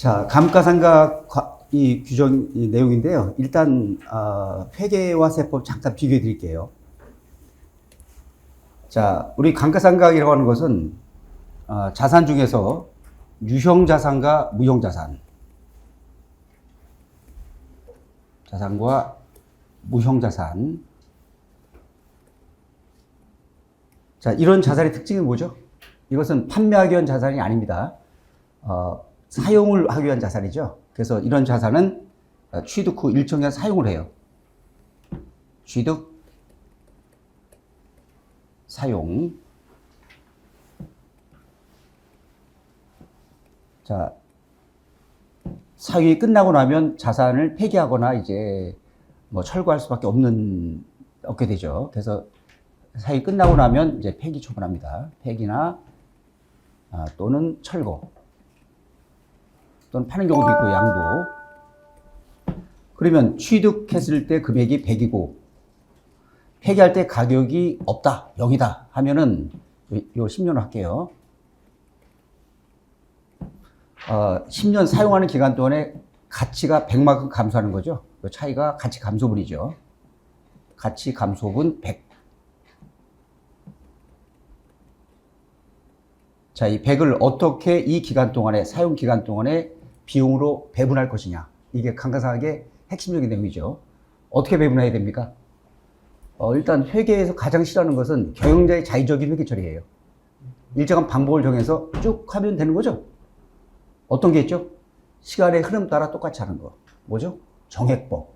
자, 감가상각 이 규정 이 내용인데요. 일단 회계와 세법 잠깐 비교해 드릴게요. 자, 우리 감가상각이라고 하는 것은 자산 중에서 유형자산과 무형자산, 자산과 무형자산. 자, 이런 자산의 특징이 뭐죠? 이것은 판매하기 위한 자산이 아닙니다. 사용을 하기 위한 자산이죠. 그래서 이런 자산은 취득 후 일정 기간 사용을 해요. 취득, 사용. 자, 사용이 끝나고 나면 자산을 폐기하거나 이제 뭐 철거할 수밖에 없게 되죠. 그래서 사용이 끝나고 나면 이제 폐기 처분합니다. 폐기나 또는 철거. 또는 파는 경우도 있고 양도. 그러면 취득했을 때 금액이 100이고 폐기할 때 가격이 없다, 0이다 하면은 요 10년을 할게요. 10년 사용하는 기간 동안에 가치가 100만큼 감소하는 거죠. 그 차이가 가치 감소분이죠. 가치 감소분 100. 자, 이 100을 어떻게 이 기간 동안에, 사용 기간 동안에 비용으로 배분할 것이냐. 이게 감가상각의 핵심적인 내용이죠. 어떻게 배분해야 됩니까? 일단 회계에서 가장 싫어하는 것은 경영자의 자의적인 회계 처리예요. 일정한 방법을 정해서 쭉 하면 되는 거죠. 어떤 게 있죠? 시간의 흐름 따라 똑같이 하는 거. 뭐죠? 정액법.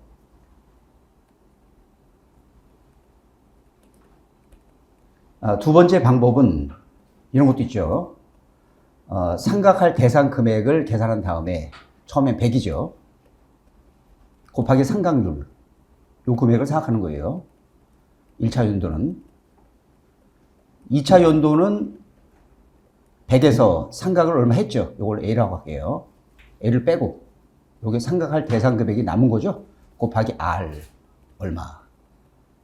두 번째 방법은 이런 것도 있죠. 상각할 대상 금액을 계산한 다음에 처음엔 100이죠. 곱하기 상각률. 요 금액을 생각하는 거예요. 1차 연도는. 2차 연도는 100에서 상각을 얼마 했죠. 요걸 A라고 할게요. A를 빼고 요게 상각할 대상 금액이 남은 거죠. 곱하기 R 얼마.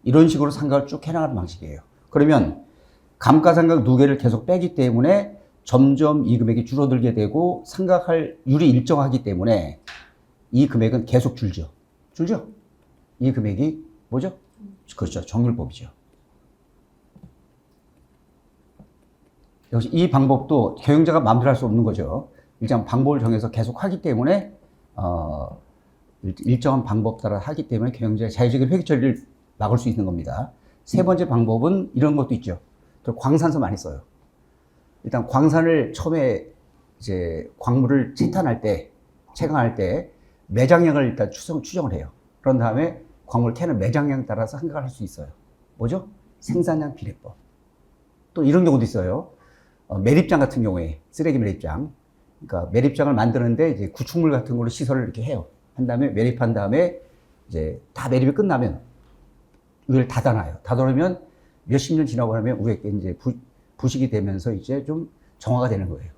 이런 식으로 상각을 쭉 해나가는 방식이에요. 그러면 감가상각 누계를 계속 빼기 때문에 점점 이 금액이 줄어들게 되고 상각할 율이 일정하기 때문에 이 금액은 계속 줄죠. 줄죠? 이 금액이 뭐죠? 그렇죠. 정률법이죠. 역시 이 방법도 경영자가 마음대로 할 수 없는 거죠. 일정한 방법을 정해서 계속 하기 때문에 일정한 방법 따라 하기 때문에 경영자의 자의적인 회계 처리를 막을 수 있는 겁니다. 세 번째 방법은 이런 것도 있죠. 광산서 많이 써요. 일단 광산을 처음에 이제 광물을 채탄할 때, 채광할 때 매장량을 일단 추정을 해요. 그런 다음에 광물을 캐는 매장량 따라서 한각을 할 수 있어요. 뭐죠? 생산량 비례법. 또 이런 경우도 있어요. 매립장 같은 경우에 쓰레기 매립장. 그러니까 매립장을 만드는데 이제 구축물 같은 걸로 시설을 이렇게 해요. 한 다음에 매립한 다음에 이제 다 매립이 끝나면 이걸 닫아놔요. 닫아놓으면 몇십 년 지나고 나면 위에 이제 부식이 되면서 이제 좀 정화가 되는 거예요.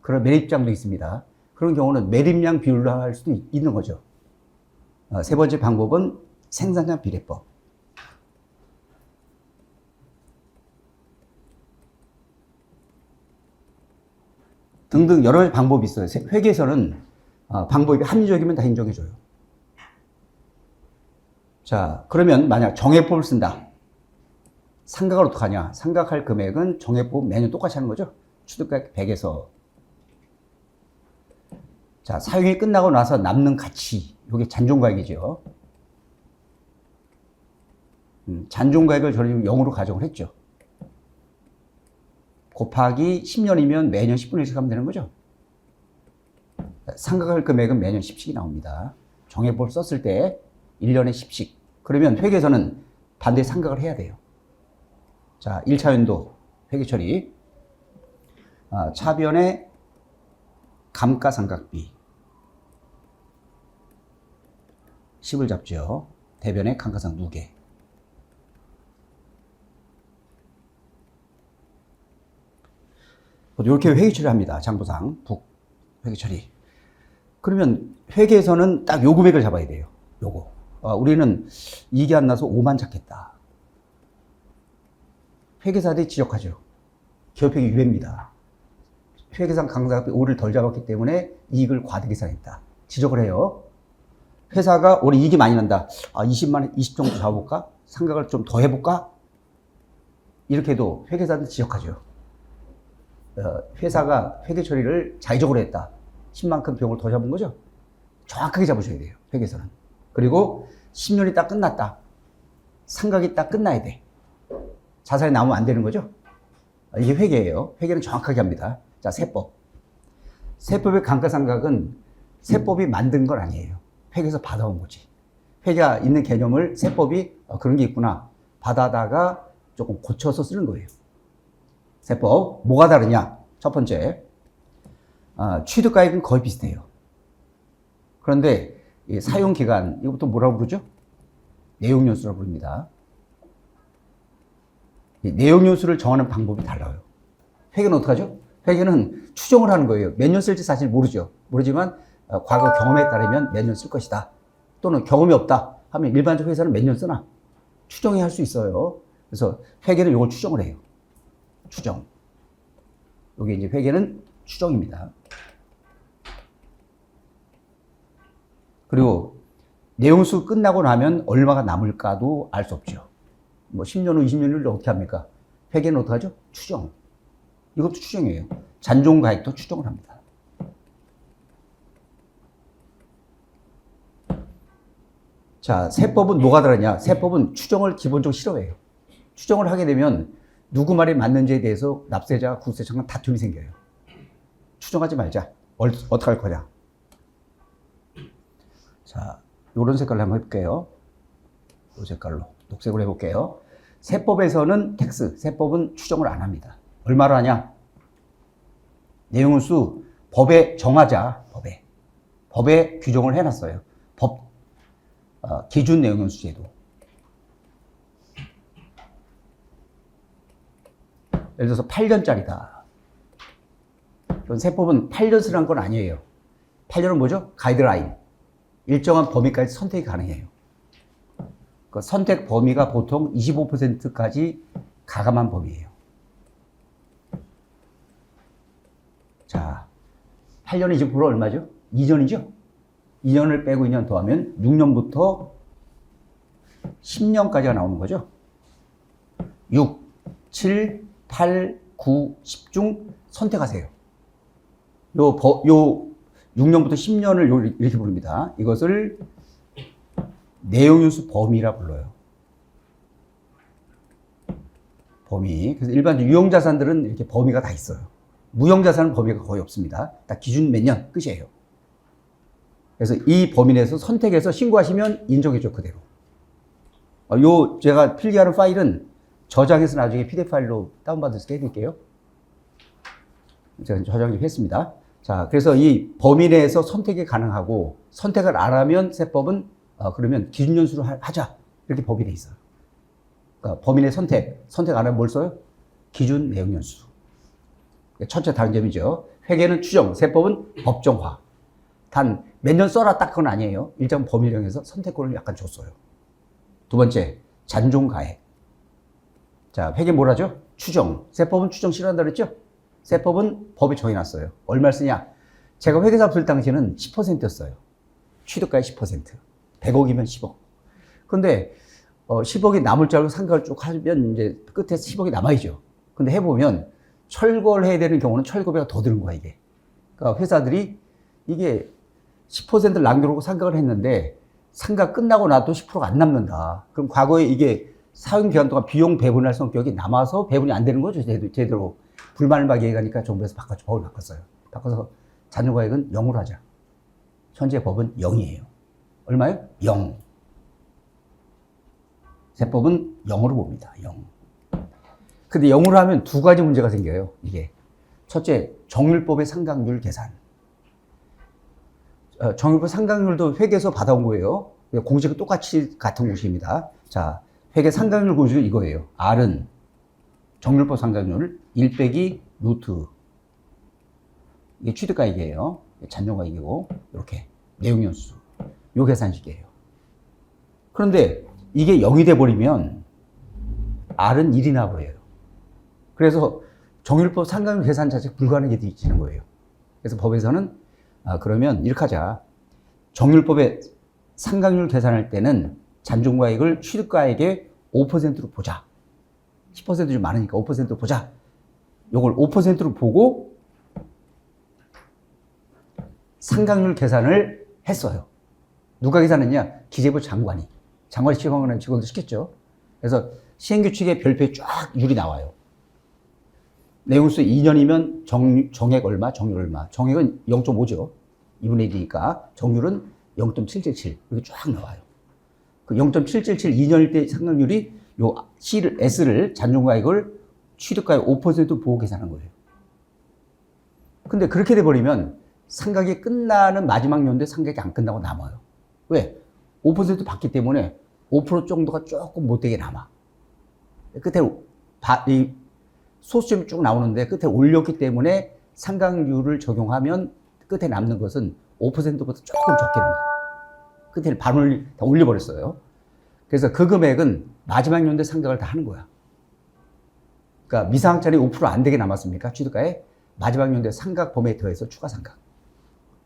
그런 매립장도 있습니다. 그런 경우는 매립량 비율로 할 수도 있는 거죠. 세 번째 방법은 생산량 비례법. 등등 여러 가지 방법이 있어요. 회계에서는 방법이 합리적이면 다 인정해줘요. 자, 그러면 만약 정액법을 쓴다. 상각을 어떻게 하냐? 상각할 금액은 정액법 매년 똑같이 하는 거죠. 취득가액 100에서. 자, 사용이 끝나고 나서 남는 가치. 이게 잔존가액이죠. 잔존가액을 저는 0으로 가정을 했죠. 곱하기 10년이면 매년 10분의 1씩 하면 되는 거죠. 상각할 금액은 매년 10씩이 나옵니다. 정액법을 썼을 때 1년에 10씩. 그러면 회계에서는 반드시 상각을 해야 돼요. 자, 1차 연도 회계 처리. 차변의 감가상각비 10을 잡죠. 대변의 감가상각 누계. 이렇게 회계 처리합니다. 장부상 북 회계 처리. 그러면 회계에서는 딱 요 금액을 잡아야 돼요. 요거. 우리는 이익이 안 나서 5만 찾겠다. 회계사들이 지적하죠. 기업회계 위배입니다. 회계상 강사가 올해를 덜 잡았기 때문에 이익을 과대 계산했다. 지적을 해요. 회사가 올해 이익이 많이 난다. 20만 원, 20 정도 잡아볼까? 상각을 좀 더 해볼까? 이렇게 해도 회계사는 지적하죠. 회사가 회계 처리를 자의적으로 했다. 10만큼 비용을 더 잡은 거죠. 정확하게 잡으셔야 돼요. 회계사는. 그리고 10년이 딱 끝났다. 상각이 딱 끝나야 돼. 자산이 남으면 안 되는 거죠. 이게 회계예요. 회계는 정확하게 합니다. 자, 세법. 세법의 감가상각은 세법이 만든 건 아니에요. 회계에서 받아온 거지. 회계가 있는 개념을 세법이 그런 게 있구나 받아다가 조금 고쳐서 쓰는 거예요. 세법 뭐가 다르냐? 첫 번째, 취득가액은 거의 비슷해요. 그런데 이 사용기간, 이것부터 뭐라고 부르죠? 내용연수라고 부릅니다. 이 내용연수를 정하는 방법이 달라요. 회계는 어떡하죠? 회계는 추정을 하는 거예요. 몇 년 쓸지 사실 모르죠. 모르지만 과거 경험에 따르면 몇 년 쓸 것이다. 또는 경험이 없다 하면 일반적 회사는 몇 년 쓰나? 추정이 할 수 있어요. 그래서 회계는 이걸 추정을 해요. 추정. 여기 이제 회계는 추정입니다. 그리고 내용수 끝나고 나면 얼마가 남을까도 알 수 없죠. 뭐 10년 후, 20년 후를 어떻게 합니까? 회계는 어떻게 하죠? 추정. 이것도 추정이에요. 잔존가액도 추정을 합니다. 자, 세법은 뭐가 다르냐? 세법은 추정을 기본적으로 싫어해요. 추정을 하게 되면 누구 말이 맞는지에 대해서 납세자, 국세청과 다툼이 생겨요. 추정하지 말자. 어떻게 할 거냐? 자, 요런 색깔로 한번 해볼게요. 요 색깔로. 녹색으로 해볼게요. 세법에서는 텍스, 세법은 추정을 안 합니다. 얼마로 하냐? 내용수 법에 정하자. 법에 규정을 해놨어요. 기준 내용연수 제도. 예를 들어서 8년짜리다. 그런 세법은 8년 쓰라는 건 아니에요. 8년은 뭐죠? 가이드라인. 일정한 범위까지 선택이 가능해요. 그 선택 범위가 보통 25%까지 가감한 범위예요. 자, 8년 20% 얼마죠? 2년이죠? 2년을 빼고 2년 더하면 6년부터 10년까지가 나오는 거죠. 6, 7, 8, 9, 10 중 선택하세요. 요 6년부터 10년을 이렇게 부릅니다. 이것을 내용연수 범위라 불러요. 범위. 그래서 일반 유형자산들은 이렇게 범위가 다 있어요. 무형자산은 범위가 거의 없습니다. 딱 기준 몇 년 끝이에요. 그래서 이 범위 내에서 선택해서 신고하시면 인정해줘, 그대로. 제가 필기하는 파일은 저장해서 나중에 PDF 파일로 다운받을 수 있게 해드릴게요. 제가 저장 좀 했습니다. 자, 그래서 이 범위 내에서 선택이 가능하고, 선택을 안 하면 세법은, 그러면 기준연수로 하자. 이렇게 법이 돼 있어요. 그러니까 범위 내 선택 안 하면 뭘 써요? 기준 내용연수. 첫째 다른 점이죠. 회계는 추정, 세법은 법정화. 단 몇 년 써라 딱 그건 아니에요. 일정 범위령에서 선택권을 약간 줬어요. 두 번째, 잔존가액. 자, 회계 뭐라죠? 추정. 세법은 추정 싫어한다 그랬죠? 세법은 법에 정해놨어요. 얼마를 쓰냐? 제가 회계사 쓸 당시에는 10%였어요. 취득가액 10%. 100억이면 10억. 근데 10억이 남을 줄 알고 상각을 쭉 하면 이제 끝에 10억이 남아야죠. 근데 해보면 철거를 해야 되는 경우는 철거비가 더 드는 거야, 이게. 그러니까 회사들이 이게 10%를 남겨놓고 상각을 했는데 상각 끝나고 나도 10%가 안 남는다. 그럼 과거에 이게 사용기간 동안 비용 배분할 성격이 남아서 배분이 안 되는 거죠, 제대로. 불만을 막 얘기하니까 정부에서 법을 바꿨어요. 바꿔서 잔존가액은 0으로 하자. 현재 법은 0이에요. 얼마요? 0. 세법은 0으로 봅니다. 0. 근데 0으로 하면 두 가지 문제가 생겨요, 이게. 첫째, 정률법의 상각률 계산. 정률법 상각률도 회계에서 받아온 거예요. 공식은 똑같이 같은 공식입니다. 자, 회계 상각률 공식은 이거예요. R은 정률법 상각률 1 빼기 루트. 이게 취득가액이에요. 잔존가액이고, 이렇게 내용연수. 요 계산식이에요. 그런데 이게 0이 돼버리면 R은 1이 나버려요. 그래서 정률법 상각률 계산 자체가 불가능하게 되어지는 거예요. 그래서 법에서는 그러면 이렇게 하자. 정률법에 상각률 계산할 때는 잔존과액을 취득가액의 5%로 보자. 10% 좀 많으니까 5%로 보자. 요걸 5%로 보고 상각률 계산을 했어요. 누가 계산했냐? 기재부 장관이. 장관이 시행하는 직원도 시켰죠. 그래서 시행규칙에 별표에 쫙 율이 나와요. 내용수 2년이면 정액 얼마, 정률 얼마. 정액은 0.5죠. 2분의 1이니까. 정률은 0.777. 이렇게 쫙 나와요. 그 0.777 2년일 때 상각률이 요 S를 잔존가액을 취득가액 5% 보고 계산한 거예요. 근데 그렇게 돼버리면 상각이 끝나는 마지막 연도에 상각이 안 끝나고 남아요. 왜? 5% 받기 때문에 5% 정도가 조금 못되게 남아. 끝에 이 소수점이 쭉 나오는데 끝에 올렸기 때문에 상각률을 적용하면 끝에 남는 것은 5%보다 조금 적게 남아요. 끝에 반을 다 올려버렸어요. 그래서 그 금액은 마지막 연도에 상각을 다 하는 거야. 그러니까 미상한차이 5% 안 되게 남았습니까? 취득가에 마지막 연도에 상각 범위에 더해서 추가 상각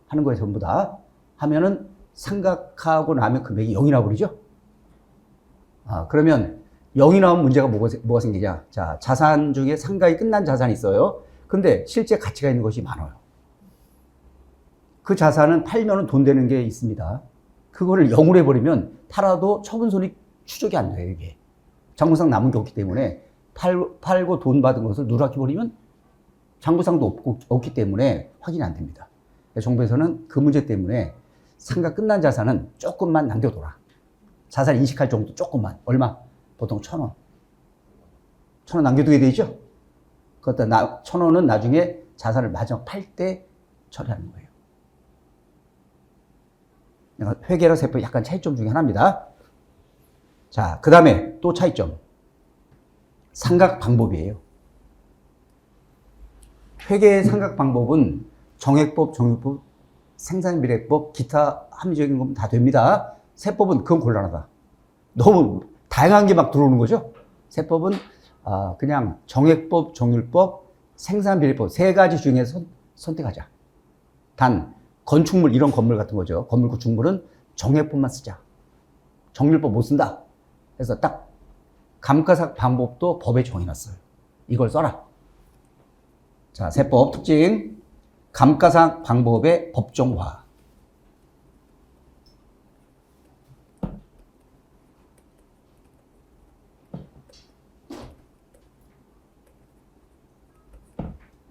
하는 거예요. 전부 다 하면은 상각하고 나면 금액이 0이 나버리죠. 그러면 0이 나오면 문제가 뭐가 생기냐? 자, 자산 중에 상각이 끝난 자산이 있어요. 근데 실제 가치가 있는 것이 많아요. 그 자산은 팔면은 돈 되는 게 있습니다. 그거를 0으로 해버리면 팔아도 처분손이 추적이 안 돼요, 이게. 장부상 남은 게 없기 때문에 팔고 돈 받은 것을 누락해버리면 장부상도 없기 때문에 확인이 안 됩니다. 정부에서는 그 문제 때문에 상각 끝난 자산은 조금만 남겨둬라. 자산 인식할 정도 조금만. 얼마? 보통 1,000원. 1,000원 남겨두게 되죠? 그것도 1,000원은 나중에 자산을 마지막 팔 때 처리하는 거예요. 회계랑 세법 약간 차이점 중에 하나입니다. 자, 그 다음에 또 차이점. 상각 방법이에요. 회계의 상각 방법은 정액법, 정률법, 생산비례법, 기타 합리적인 건 다 됩니다. 세법은 그건 곤란하다. 너무 다양한 게 막 들어오는 거죠. 세법은 그냥 정액법, 정률법, 생산비례법 세 가지 중에서 선택하자. 단 건축물 이런 건물 같은 거죠. 건물 구축물은 정액법만 쓰자. 정률법 못 쓴다. 그래서 딱 감가상 방법도 법에 정해놨어요. 이걸 써라. 자, 세법 특징 감가상 방법의 법정화.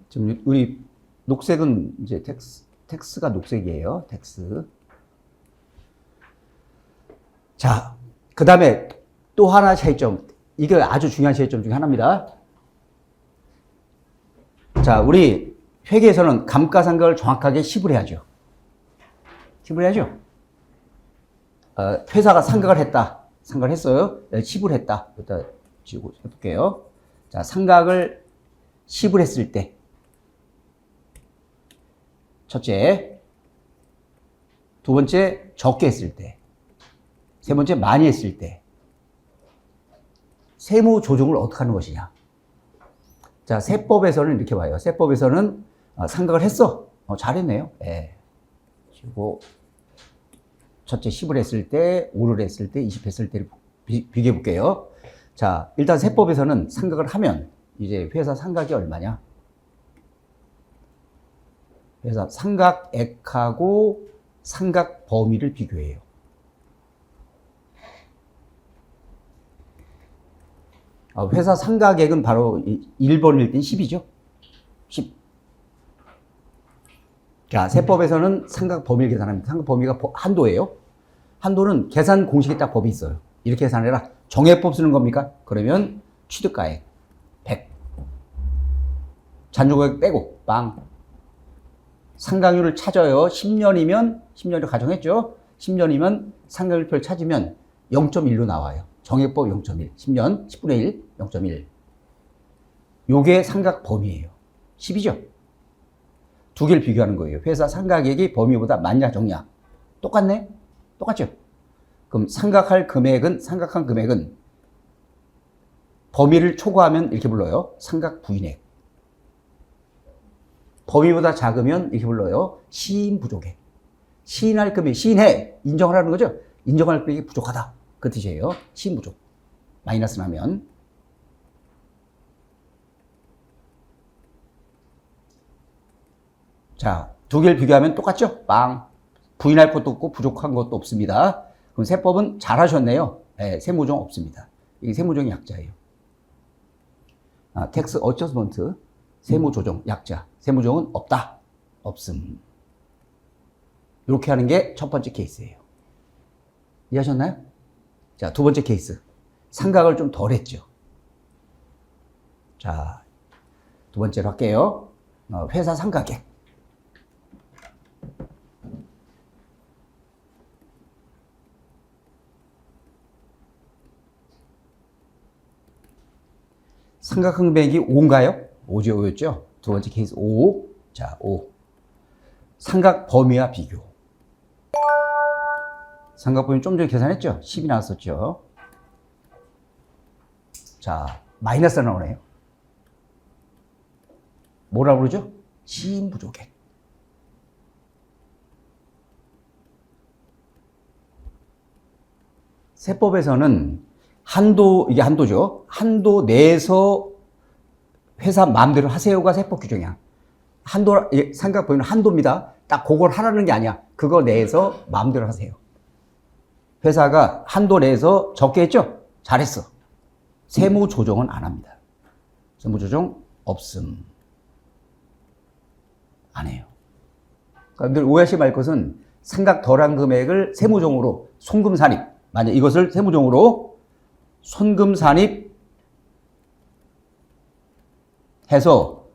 지금 우리 녹색은 이제 텍스가 녹색이에요. 텍스. 자, 그 다음에 또 하나 차이점. 이게 아주 중요한 차이점 중에 하나입니다. 자, 우리 회계에서는 감가상각을 정확하게 시불 해야죠. 시불해야죠. 회사가 상각을 했다. 상각을 했어요. 시불했다. 일단 지고 해볼게요. 자, 상각을 시불했을 때. 첫째. 두 번째, 적게 했을 때. 세 번째, 많이 했을 때. 세무 조정을 어떻게 하는 것이냐. 자, 세법에서는 이렇게 봐요. 세법에서는 상각을 했어. 잘했네요. 예. 그리고 첫째 10을 했을 때, 5를 했을 때, 20 했을 때를 비교해 볼게요. 자, 일단 세법에서는 상각을 하면 이제 회사 상각이 얼마냐? 회사 상각액하고 상각 범위를 비교해요. 회사 상각액은 바로 1번일 땐 10이죠. 10. 자, 세법에서는 상각 범위를 계산합니다. 상각 범위가 한도예요. 한도는 계산 공식에 딱 법이 있어요. 이렇게 계산해라. 정액법 쓰는 겁니까? 그러면 취득가액 100. 잔존가액 빼고 빵. 상각률을 찾아요. 10년을 가정했죠. 10년이면 상각률표를 찾으면 0.1로 나와요. 정액법 0.1, 10년 10분의 1, 0.1. 요게 상각 범위예요. 10이죠. 두 개를 비교하는 거예요. 회사 상각액이 범위보다 많냐 적냐. 똑같네? 똑같죠. 그럼 상각한 금액은 범위를 초과하면 이렇게 불러요. 상각 부인액. 범위보다 작으면 이렇게 불러요. 시인 부족해. 시인할 금액, 시인해. 인정하라는 거죠. 인정할 금액이 부족하다. 그 뜻이에요. 시인 부족. 마이너스 나면. 자, 두 개를 비교하면 똑같죠? 빵. 부인할 것도 없고 부족한 것도 없습니다. 그럼 세법은 잘하셨네요. 네, 세무조정 없습니다. 이게 세무조정의 약자예요. 텍스 어저스먼트, 세무조정 약자. 세무조정은 없다. 없음. 이렇게 하는 게 첫 번째 케이스예요. 이해하셨나요? 자, 두 번째 케이스. 상각을 좀 덜 했죠. 자, 두 번째로 할게요. 회사 상가객. 상각 금액이 5인가요? 5죠, 5였죠? 두 번째 케이스 5. 자, 5. 상각 범위와 비교. 상각 범위 좀 전에 계산했죠? 10이 나왔었죠? 자, 마이너스 나오네요. 뭐라 그러죠? 시인 부족액. 세법에서는 한도, 이게 한도죠. 한도 내에서 회사 마음대로 하세요가 세법 규정이야. 한도, 상각 범위는 한도입니다. 딱 그걸 하라는 게 아니야. 그거 내에서 마음대로 하세요. 회사가 한도 내에서 적게 했죠? 잘했어. 세무 조정은 안 합니다. 세무 조정 없음. 안 해요. 그러니까 늘 오해하지 말 것은 상각 덜한 금액을 세무조정으로 송금산입. 만약 이것을 세무조정으로 손금산입 해서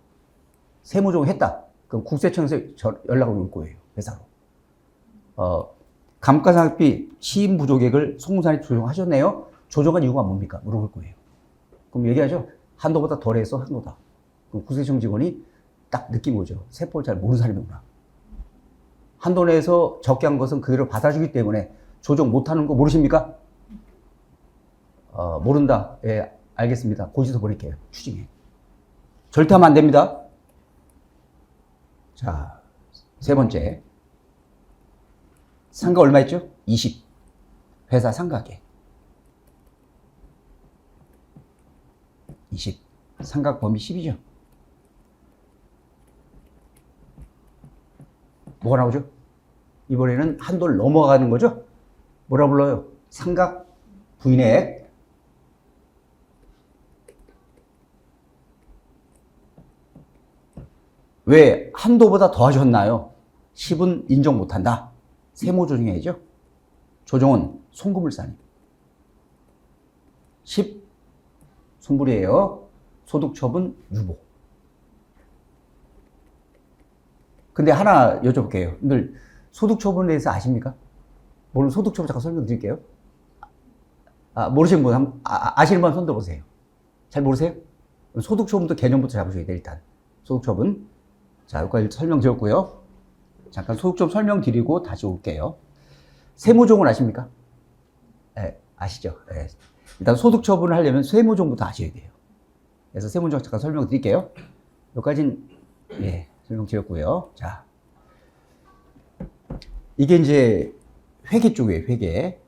세무조정 했다. 그럼 국세청에서 연락을 올 거예요. 회사로. 감가상각비 시인 부족액을 송금산입 조정하셨네요. 조정한 이유가 뭡니까? 물어볼 거예요. 그럼 얘기하죠. 한도보다 덜해서 한도다. 그럼 국세청 직원이 딱 느낌 오죠. 세법을 잘 모르는 사람이구나. 한도 내에서 적게 한 것은 그대로 받아주기 때문에 조정 못하는 거 모르십니까? 모른다. 예, 알겠습니다. 고지서 버릴게요. 추징해. 절대 하면 안 됩니다. 자, 세 번째. 상가 얼마 있죠? 20. 회사 상가계. 20. 상각 범위 10이죠. 뭐가 나오죠? 이번에는 한도를 넘어가는 거죠? 뭐라 불러요? 상각 부인액. 왜 한도보다 더 하셨나요? 10은 인정 못한다. 세무조정해야죠. 조정은 송금을 싸니. 10 손불이에요. 소득처분 유보. 근데 하나 여쭤볼게요. 늘 소득처분에 대해서 아십니까? 모르는 소득처분 잠깐 설명드릴게요. 모르시는 분, 아시는 분 손 들어보세요. 잘 모르세요? 소득처분도 개념부터 잡으셔야 돼요, 일단. 소득처분. 자, 여기까지 설명드렸고요. 잠깐 소득처분 설명드리고 다시 올게요. 세무조정은 아십니까? 네, 아시죠? 네. 일단 소득처분을 하려면 세무조정부터 아셔야 돼요. 그래서 세무조정 잠깐 설명드릴게요. 여기까지는, 예, 설명드렸고요. 자. 이게 이제 회계 쪽이에요, 회계.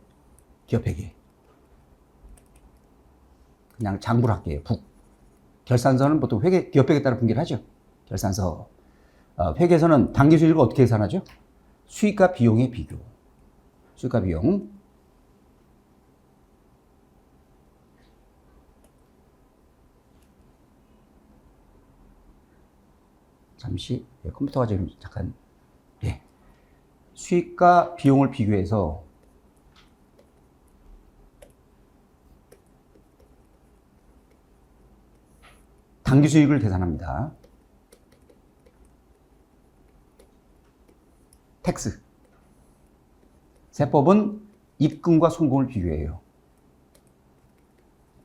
기업 회계. 그냥 장부를 할게요, 북. 결산서는 보통 회계, 기업 회계에 따라 분개를 하죠. 결산서. 회계에서는 당기수익을 어떻게 계산하죠? 수익과 비용의 비교. 수익과 비용. 잠시, 컴퓨터가 지금 잠깐, 예. 수익과 비용을 비교해서 당기수익을 계산합니다. 텍스. 세법은 입금과 송금을 비교해요.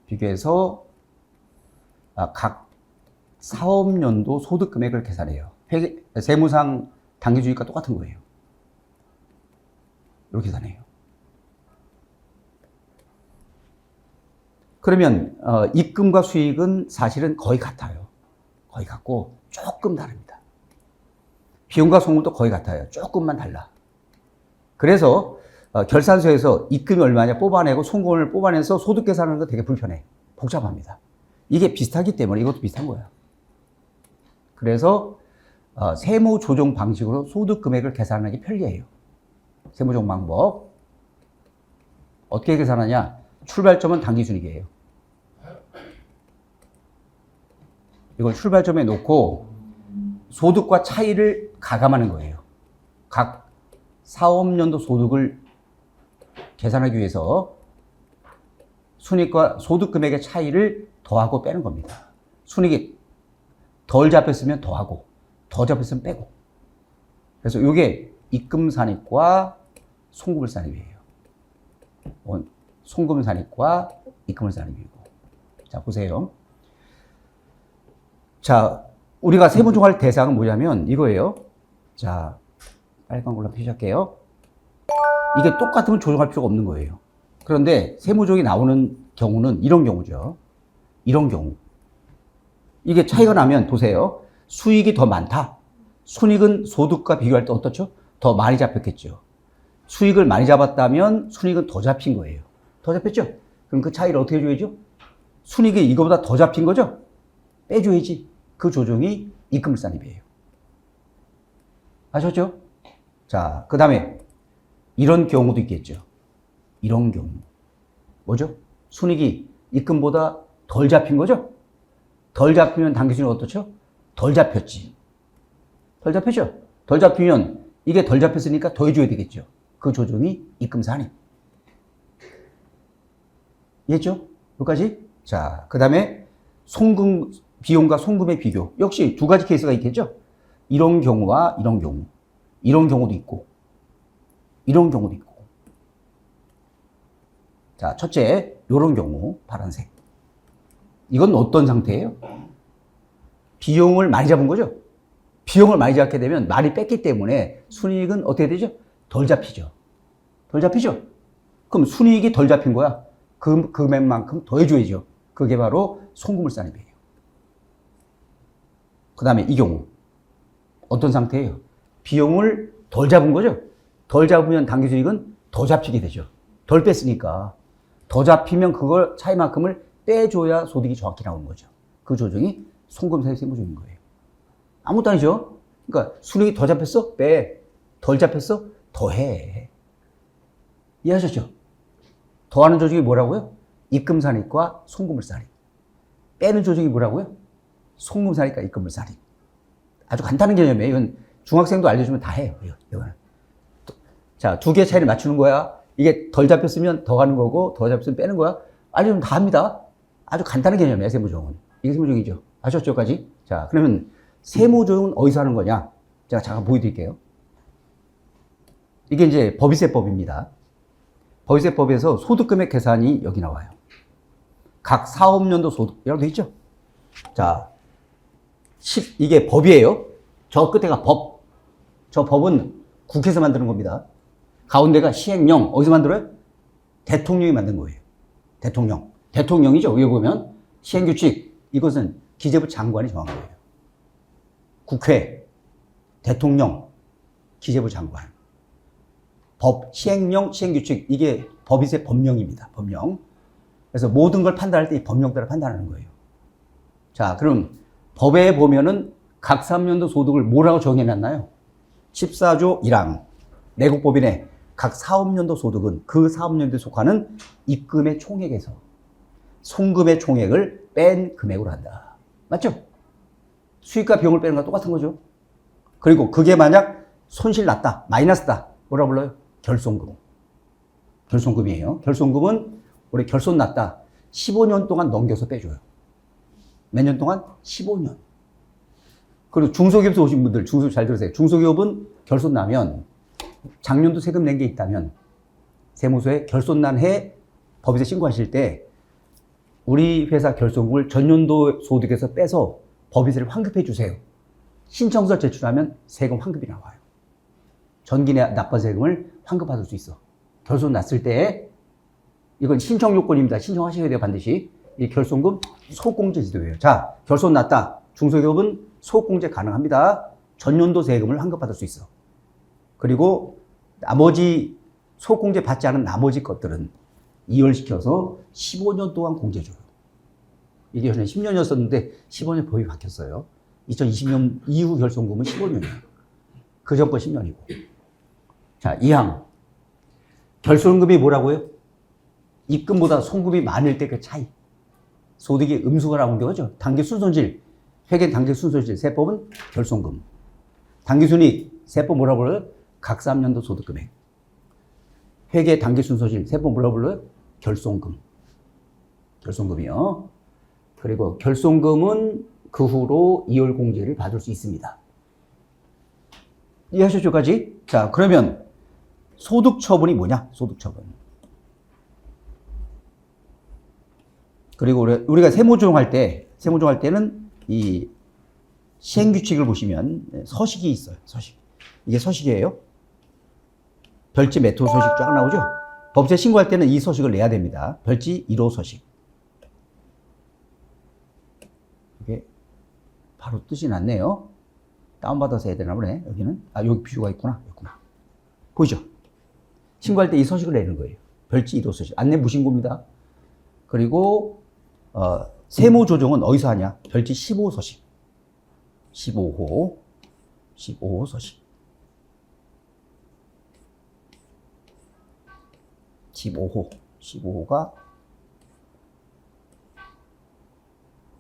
비교해서 각 사업연도 소득 금액을 계산해요. 세무상 당기수익과 똑같은 거예요. 이렇게 계산해요. 그러면 입금과 수익은 사실은 거의 같아요. 거의 같고 조금 다릅니다. 비용과 송금도 거의 같아요. 조금만 달라. 그래서 결산서에서 입금이 얼마냐 뽑아내고 송금을 뽑아내서 소득 계산하는 거 되게 불편해. 복잡합니다. 이게 비슷하기 때문에 이것도 비슷한 거야. 그래서 세무 조정 방식으로 소득 금액을 계산하기 편리해요. 세무 조정 방법. 어떻게 계산하냐? 출발점은 당기순이익이에요. 이걸 출발점에 놓고 소득과 차이를 가감하는 거예요. 각 사업년도 소득을 계산하기 위해서 순이익과 소득 금액의 차이를 더하고 빼는 겁니다. 순이익이 덜 잡혔으면 더하고 더 잡혔으면 빼고. 그래서 이게 입금산입과 송금산입이에요. 송금산입과 입금산입이고. 자, 보세요. 자, 우리가 세무 조정할 대상은 뭐냐면 이거예요. 자, 빨간 걸로 표시할게요. 이게 똑같으면 조정할 필요가 없는 거예요. 그런데 세무조정이 나오는 경우는 이런 경우죠. 이런 경우. 이게 차이가 나면 보세요. 수익이 더 많다. 순이익은 소득과 비교할 때 어떻죠? 더 많이 잡혔겠죠. 수익을 많이 잡았다면 순이익은 더 잡힌 거예요. 더 잡혔죠? 그럼 그 차이를 어떻게 줘야죠? 순이익이 이거보다 더 잡힌 거죠? 빼줘야지. 그 조정이 입금산입이에요. 아셨죠? 자, 그 다음에 이런 경우도 있겠죠. 이런 경우. 뭐죠? 순이익이 입금보다 덜 잡힌 거죠? 덜 잡히면 당기순이익은 어떻죠? 덜 잡혔지. 덜 잡혔죠? 덜 잡히면 이게 덜 잡혔으니까 더 해줘야 되겠죠. 그 조정이 입금산입. 이해했죠? 여기까지? 자, 그 다음에 송금, 비용과 송금의 비교. 역시 두 가지 케이스가 있겠죠? 이런 경우와 이런 경우. 이런 경우도 있고, 이런 경우도 있고. 자, 첫째, 이런 경우, 파란색. 이건 어떤 상태예요? 비용을 많이 잡은 거죠? 비용을 많이 잡게 되면 많이 뺐기 때문에 순이익은 어떻게 되죠? 덜 잡히죠. 덜 잡히죠? 그럼 순이익이 덜 잡힌 거야. 그 금액만큼 더 해줘야죠. 그게 바로 송금물산입이에요. 그 다음에 이 경우. 어떤 상태예요? 비용을 덜 잡은 거죠? 덜 잡으면 당기순이익은 더 잡히게 되죠. 덜 뺐으니까. 더 잡히면 그걸 차이만큼을 빼줘야 소득이 정확히 나오는 거죠. 그 조정이 송금사의 세무조정인 거예요. 아무것도 아니죠? 그러니까 순이익이 더 잡혔어? 빼. 덜 잡혔어? 더 해. 이해하셨죠? 더하는 조정이 뭐라고요? 입금산입과 송금물산입. 빼는 조정이 뭐라고요? 송금산입과 입금물산입. 아주 간단한 개념이에요. 이건 중학생도 알려주면 다 해요. 이거는. 자, 두 개의 차이를 맞추는 거야. 이게 덜 잡혔으면 더 가는 거고, 더 잡혔으면 빼는 거야. 알려주면 다 합니다. 아주 간단한 개념이에요, 세무조정은. 이게 세무조정이죠. 아셨죠, 여기까지? 자, 그러면 세무조정은 어디서 하는 거냐? 제가 잠깐 보여드릴게요. 이게 이제 법인세법입니다. 법인세법에서 소득금액 계산이 여기 나와요. 각 사업년도 소득이라고 돼 있죠? 자, 이게 법이에요. 저 끝에가 법. 저 법은 국회에서 만드는 겁니다. 가운데가 시행령. 어디서 만들어요? 대통령이 만든 거예요. 대통령. 대통령이죠. 여기 보면 시행규칙. 이것은 기재부 장관이 정한 거예요. 국회, 대통령, 기재부 장관. 법, 시행령, 시행규칙. 이게 법인세 법령입니다. 법령. 그래서 모든 걸 판단할 때 이 법령 따라 판단하는 거예요. 자, 그럼 법에 보면은 각 3년도 소득을 뭐라고 정해놨나요? 14조 1항. 내국법인의 각 사업년도 소득은 그 사업년도에 속하는 입금의 총액에서 송금의 총액을 뺀 금액으로 한다. 맞죠? 수익과 비용을 빼는 거랑 똑같은 거죠. 그리고 그게 만약 손실 났다, 마이너스다. 뭐라 불러요? 결손금. 결손금이에요. 결손금은 우리 결손 났다. 15년 동안 넘겨서 빼줘요. 몇 년 동안? 15년. 그리고 중소기업에서 오신 분들, 중소기업 잘 들으세요. 중소기업은 결손 나면 작년도 세금 낸 게 있다면 세무서에 결손 난 해 법인세 신고하실 때 우리 회사 결손금을 전년도 소득에서 빼서 법인세를 환급해 주세요. 신청서 제출하면 세금 환급이 나와요. 전기 납부한 세금을 환급받을 수 있어. 결손 났을 때 이건 신청 요건입니다. 신청하셔야 돼요. 반드시. 이 결손금 소공제 제도예요. 자, 결손 났다. 중소기업은 소공제 가능합니다. 전년도 세금을 환급받을 수 있어. 그리고 나머지 소득공제 받지 않은 나머지 것들은 이월시켜서 15년 동안 공제줘요. 이게 전에 10년이었었는데 15년 법이 바뀌었어요. 2020년 이후 결손금은 15년이에요. 그 전 거 10년이고. 자, 2항. 결손금이 뭐라고요? 입금보다 송금이 많을 때 그 차이. 소득이 음수가 나온 거죠. 단기순손실. 회계 단기순손실. 세법은 결손금. 단기순이익. 세법 뭐라고 불러요? 각 3년도 소득금액. 회계 단기순손실. 세법 뭐라고 불러요? 결손금. 결손금이요. 그리고 결손금은 그 후로 이월공제를 받을 수 있습니다. 이해하셨죠까지? 자, 그러면 소득처분이 뭐냐? 소득처분. 그리고 우리가 세무조정할 때는 이 시행규칙을 보시면 서식이 있어요. 서식. 이게 서식이에요. 별지 매토 서식 쫙 나오죠? 법세 신고할 때는 이 서식을 내야 됩니다. 별지 1호 서식. 이게 바로 뜨진 않네요. 다운받아서 해야 되나 보네. 여기는. 아, 여기 뷰가 있구나. 있구나. 보이죠? 신고할 때 이 서식을 내는 거예요. 별지 1호 서식. 안내 무신고입니다. 그리고 세무조정은 어디서 하냐? 별지 15호 서식. 15호 서식. 15호가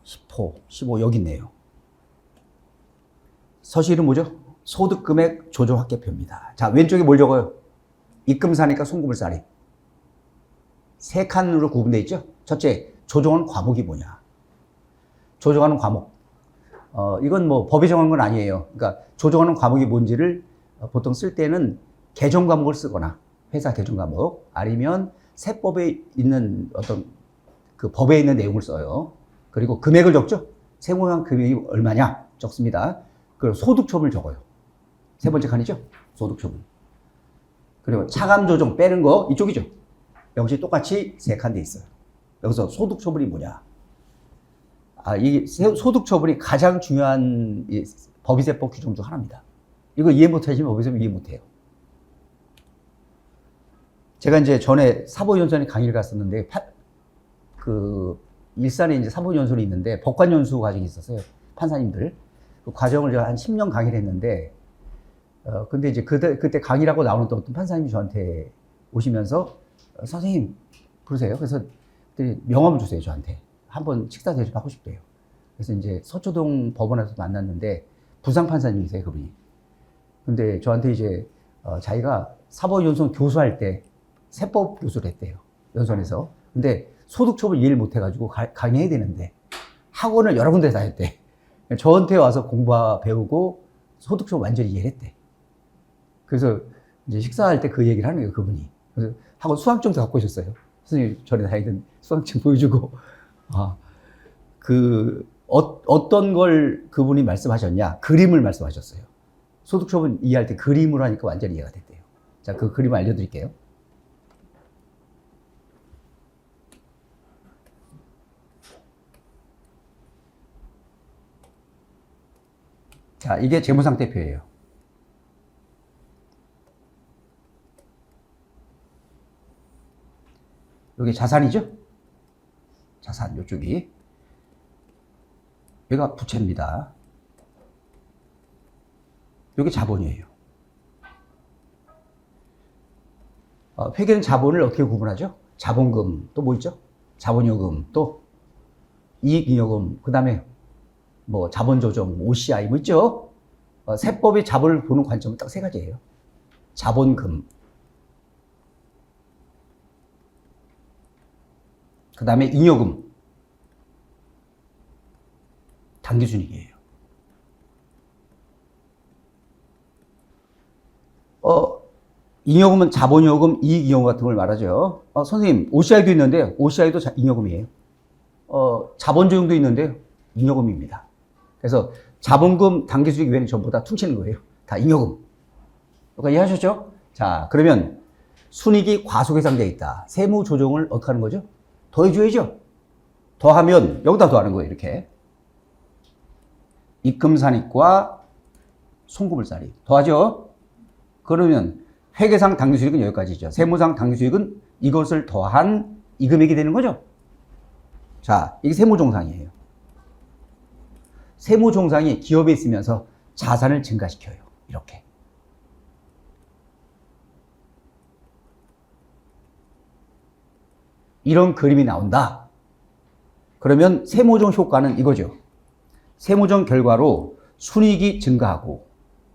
10호, 15 여기 있네요. 서식은 뭐죠? 소득금액 조정합계표입니다. 자, 왼쪽에 뭘 적어요? 입금사니까 송금을 싸리. 세 칸으로 구분되어 있죠? 첫째, 조정하는 과목이 뭐냐? 조정하는 과목. 이건 뭐 법에 정한 건 아니에요. 그러니까 조정하는 과목이 뭔지를 보통 쓸 때는 개정 과목을 쓰거나 회사 개정 과목 아니면 세법에 있는 어떤 그 법에 있는 내용을 써요. 그리고 금액을 적죠? 세무상 금액이 얼마냐? 적습니다. 그리고 소득처분을 적어요. 세 번째 칸이죠? 소득처분. 그리고 차감 조정 빼는 거 이쪽이죠? 역시 똑같이 세 칸 돼 있어요. 여기서 소득처분이 뭐냐? 아, 이 소득처분이 가장 중요한 법인세법 규정 중 하나입니다. 이거 이해 못하시면 법인세법 이해 못해요. 제가 이제 전에 사법연수원에 강의를 갔었는데, 일산에 이제 사법연수원이 있는데, 법관연수 과정이 있었어요. 판사님들. 그 과정을 제가 한 10년 강의를 했는데, 근데 이제 그때 강의를 하고 나오는 또 어떤 판사님이 저한테 오시면서, 선생님, 부르세요. 그래서 명함을 주세요, 저한테. 한번 식사 대접하고 싶대요. 그래서 이제 서초동 법원에서 만났는데, 부상 판사님이세요, 그분이. 근데 저한테 이제, 자기가 사법연수원 교수할 때, 세법 교수를 했대요. 연수원에서. 근데 소득처분 이해를 못해가지고 강의해야 되는데 학원을 여러 군데 다녔대. 저한테 와서 배우고 소득처분 완전히 이해를 했대. 그래서 이제 식사할 때 그 얘기를 하는 거예요, 그분이. 그래서 학원 수강증도 갖고 오셨어요. 선생님 전에 다니던 수강증 보여주고. 어떤 걸 그분이 말씀하셨냐? 그림을 말씀하셨어요. 소득처분 이해할 때 그림으로 하니까 완전히 이해가 됐대요. 자, 그 그림을 알려드릴게요. 자, 이게 재무상태표예요. 여기 자산이죠? 자산, 이쪽이. 여기가 부채입니다. 여기 자본이에요. 회계는 자본을 어떻게 구분하죠? 자본금, 또 뭐 있죠? 자본요금, 또 이익잉여금, 그 다음에 뭐 자본조정, OCI 뭐 있죠? 세법이 자본을 보는 관점은 딱 세 가지예요. 자본금, 그 다음에 잉여금, 당기순이익이에요. 잉여금은 자본요금, 이익잉여금 같은 걸 말하죠. 선생님, OCI도 있는데 OCI도 잉여금이에요. 자본조정도 있는데 잉여금입니다. 그래서 자본금, 당기수익 외에는 전부 다 퉁치는 거예요. 다 잉여금. 그러니까 이해하셨죠? 자, 그러면 순이익이 과소계상되어 있다. 세무 조정을 어떻게 하는 거죠? 더해줘야죠. 더하면 여기다 더하는 거예요. 이렇게. 입금산익과 송금을살이 더하죠. 그러면 회계상 당기수익은 여기까지죠. 세무상 당기수익은 이것을 더한 이 금액이 되는 거죠. 자, 이게 세무종상이에요. 세무종상이 기업에 있으면서 자산을 증가시켜요. 이렇게. 이런 그림이 나온다. 그러면 세무종 효과는 이거죠. 세무종 결과로 순이익이 증가하고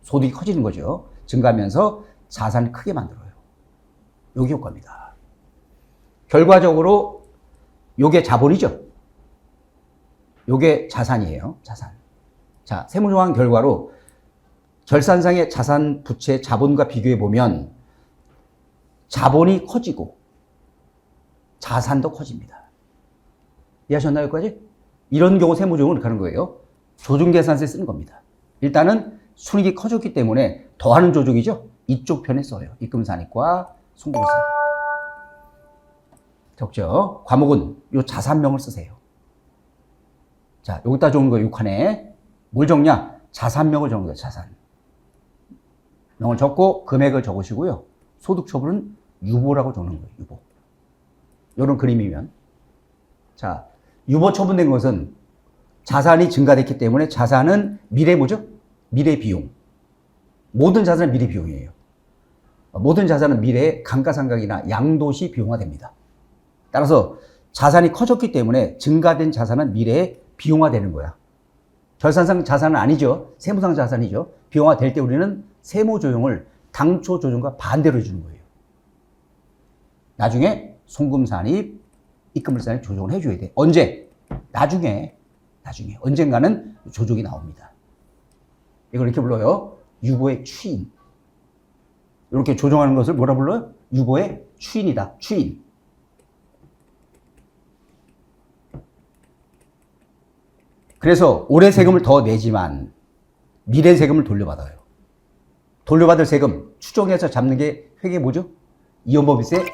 소득이 커지는 거죠. 증가하면서 자산을 크게 만들어요. 요게 효과입니다. 결과적으로 요게 자본이죠. 요게 자산이에요. 자산. 자, 세무조항 결과로 결산상의 자산, 부채, 자본과 비교해 보면 자본이 커지고 자산도 커집니다. 이해하셨나요, 여기까지? 이런 경우 세무조항은 이렇게 하는 거예요. 조중계산서에 쓰는 겁니다. 일단은 순이익이 커졌기 때문에 더하는 조족이죠. 이쪽 편에 써요. 입금산익과 송금산익. 적죠? 과목은 요 자산명을 쓰세요. 자, 여기다 적은 거 6칸에 뭘 적냐? 자산명을 적은 거예요. 자산. 명을 적고 금액을 적으시고요. 소득 처분은 유보라고 적는 거예요. 유보. 요런 그림이면. 자, 유보 처분된 것은 자산이 증가됐기 때문에 자산은 미래 뭐죠? 미래 비용. 모든 자산은 미래 비용이에요. 모든 자산은 미래의 감가상각이나 양도시 비용화됩니다. 따라서 자산이 커졌기 때문에 증가된 자산은 미래에 비용화되는 거야. 결산상 자산은 아니죠. 세무상 자산이죠. 비용화될 때 우리는 세무조정을 당초 조정과 반대로 해주는 거예요. 나중에 송금산입, 입금물산입 조정을 해줘야 돼. 언제? 나중에 언젠가는 조정이 나옵니다. 이걸 이렇게 불러요. 유보의 추인. 이렇게 조정하는 것을 뭐라 불러요? 유보의 추인이다. 추인. 그래서 올해 세금을 더 내지만 미래 세금을 돌려받아요. 돌려받을 세금 추정해서 잡는 게 회계 뭐죠? 이연법일세